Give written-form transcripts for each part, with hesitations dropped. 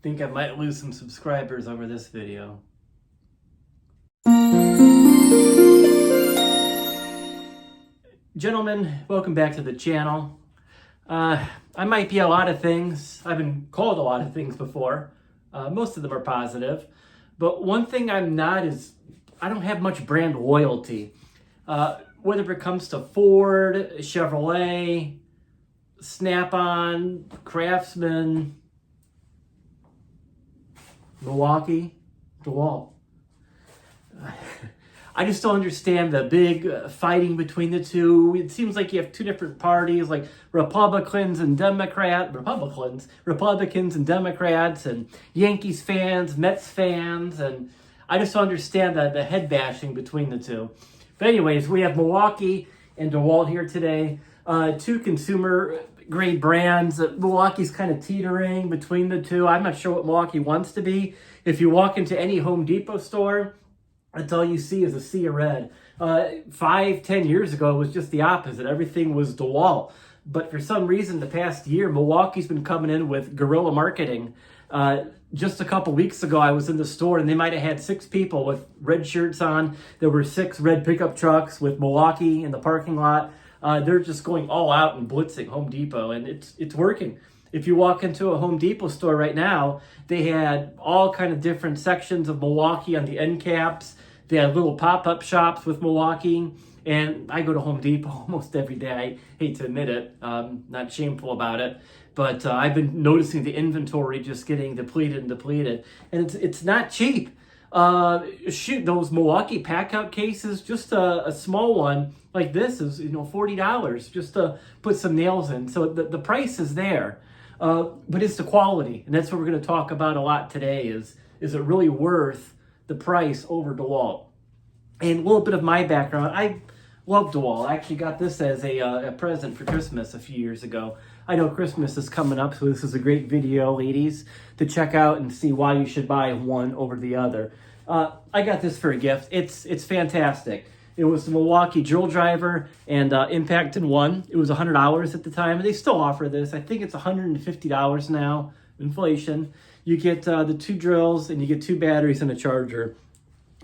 Think I might lose some subscribers over this video. Gentlemen, welcome back to the channel. I might be a lot of things. I've been called a lot of things before. Most of them are positive. But one thing I'm not is I don't have much brand loyalty. Whether it comes to Ford, Chevrolet, Snap-on, Craftsman, Milwaukee, Dewalt. I just don't understand the big fighting between the two. It seems like you have two different parties, like Republicans and Democrats, and Yankees fans, Mets fans, and I just don't understand the head bashing between the two. But anyways, we have Milwaukee and Dewalt here today. Two consumer grade brands. Milwaukee's kind of teetering between the two. I'm not sure what Milwaukee wants to be. If you walk into any Home Depot store, that's all you see is a sea of red. 5-10 years ago, it was just the opposite. Everything was Dewalt. But for some reason, the past year, Milwaukee's been coming in with guerrilla marketing. Just a couple weeks ago, I was in the store and they might have had 6 people with red shirts on. There were 6 red pickup trucks with Milwaukee in the parking lot. They're just going all out and blitzing Home Depot, and it's working. If you walk into a Home Depot store right now, they had all kind of different sections of Milwaukee on the end caps. They had little pop-up shops with Milwaukee, and I go to Home Depot almost every day. I hate to admit it, not shameful about it, but I've been noticing the inventory just getting depleted, and it's not cheap. Shoot, those Milwaukee pack-out cases, just a small one like this is $40 just to put some nails in. So the price is there, but it's the quality, and that's what we're going to talk about a lot today. Is it really worth the price over Dewalt? And a little bit of my background. I love Dewalt. I actually got this as a present for Christmas a few years ago. I know Christmas is coming up, so this is a great video, ladies, to check out and see why you should buy one over the other. I got this for a gift. It's fantastic. It was the Milwaukee drill driver and impact in one. It was $100 at the time, and they still offer this. I think it's $150 now, inflation. You get the 2 drills, and you get 2 batteries and a charger.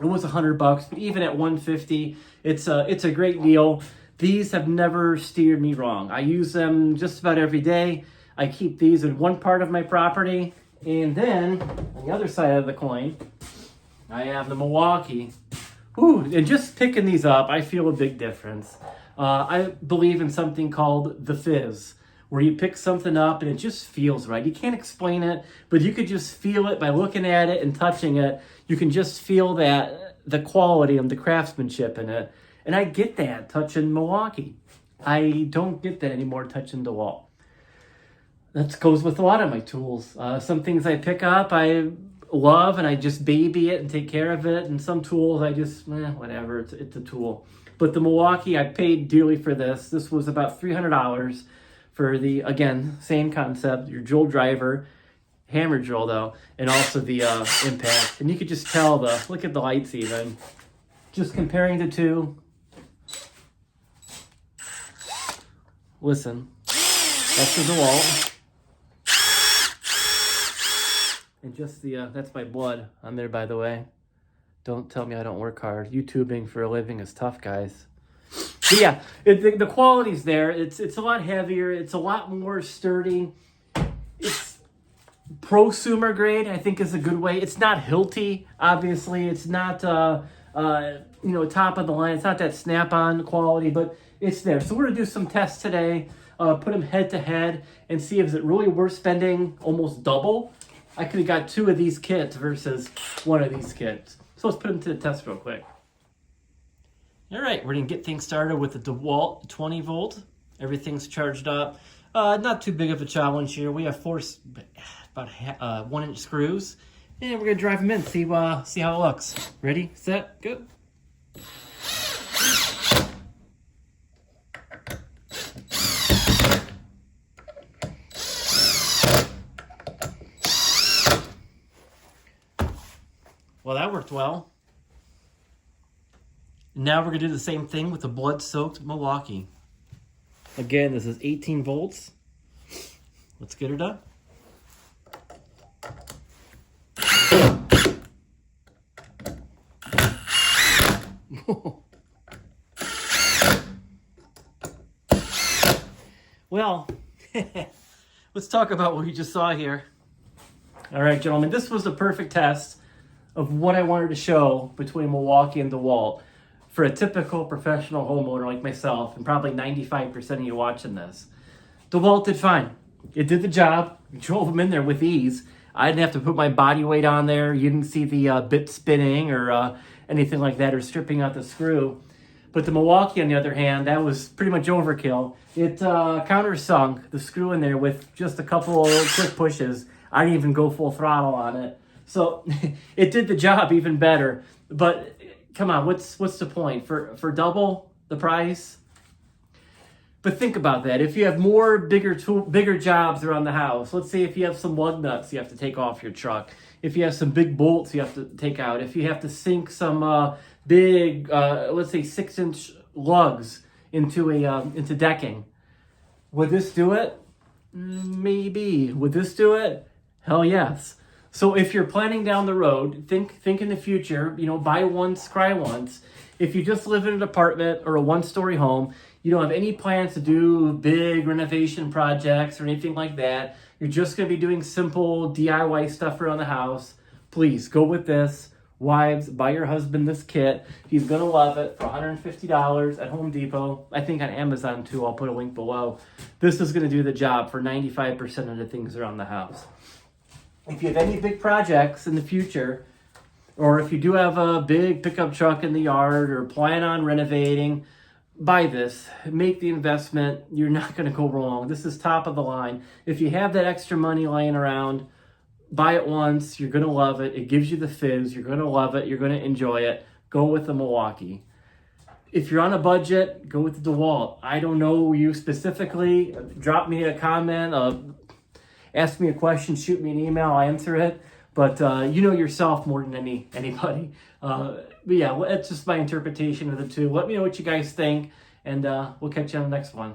It was $100, but even at $150, it's a great deal. These have never steered me wrong. I use them just about every day. I keep these in one part of my property, and then on the other side of the coin, I have the Milwaukee. Ooh, and just picking these up, I feel a big difference. I believe in something called the fizz, where you pick something up and it just feels right. You can't explain it, but you could just feel it by looking at it and touching it. You can just feel the quality and the craftsmanship in it. And I get that touching Milwaukee. I don't get that anymore touching Dewalt. That goes with a lot of my tools. Some things I pick up, I love, and I just baby it and take care of it. And some tools I just, whatever, it's a tool. But the Milwaukee, I paid dearly for this. This was about $300 for the, again, same concept, your drill driver, hammer drill though, and also the impact. And you could just tell look at the lights even. Just comparing the two. Listen, that's the Dewalt. And just that's my blood on there, by the way. Don't tell me I don't work hard. YouTubing for a living is tough, guys. But yeah, the quality's there. It's a lot heavier. It's a lot more sturdy. It's prosumer grade, I think is a good way. It's not hilty, obviously. It's not, top of the line. It's not that Snap-on quality, but it's there. So we're going to do some tests today, put them head to head, and see if it's really worth spending almost double. I could have got 2 of these kits versus 1 of these kits. So let's put them to the test real quick. All right, we're going to get things started with the Dewalt 20 volt. Everything's charged up. Not too big of a challenge here. We have 4, about 1-inch screws. And we're going to drive them in, see how it looks. Ready, set, go. Well, that worked well. Now we're going to do the same thing with the blood-soaked Milwaukee. Again, this is 18 volts. Let's get her done. Well, let's talk about what we just saw here. All right, gentlemen, this was the perfect test of what I wanted to show between Milwaukee and Dewalt for a typical professional homeowner like myself, and probably 95% of you watching this. Dewalt did fine. It did the job. We drove them in there with ease. I didn't have to put my body weight on there. You didn't see the bit spinning or anything like that, or stripping out the screw. But the Milwaukee, on the other hand, that was pretty much overkill. It countersunk the screw in there with just a couple of quick pushes. I didn't even go full throttle on it. So it did the job even better. But come on, what's the point? For double the price? But think about that. If you have more bigger jobs around the house, let's say if you have some lug nuts you have to take off your truck, if you have some big bolts you have to take out, if you have to sink some big, let's say 6-inch lugs into decking, would this do it? Maybe. Would this do it? Hell yes. So if you're planning down the road, think in the future, buy once, cry once. If you just live in an apartment or a one-story home, you don't have any plans to do big renovation projects or anything like that, you're just going to be doing simple DIY stuff around the house, please go with this. Wives, buy your husband this kit. He's going to love it for $150 at Home Depot. I think on Amazon too. I'll put a link below. This is going to do the job for 95% of the things around the house. If you have any big projects in the future, or if you do have a big pickup truck in the yard or plan on renovating, buy this. Make the investment. You're not going to go wrong. This is top of the line. If you have that extra money laying around, buy it once. You're going to love it. It gives you the fizz. You're going to love it. You're going to enjoy it. Go with the Milwaukee. If you're on a budget, go with the Dewalt. I don't know you specifically. Drop me a comment. Ask me a question. Shoot me an email. I'll answer it. But you know yourself more than anybody. But yeah, that's just my interpretation of the two. Let me know what you guys think, and we'll catch you on the next one.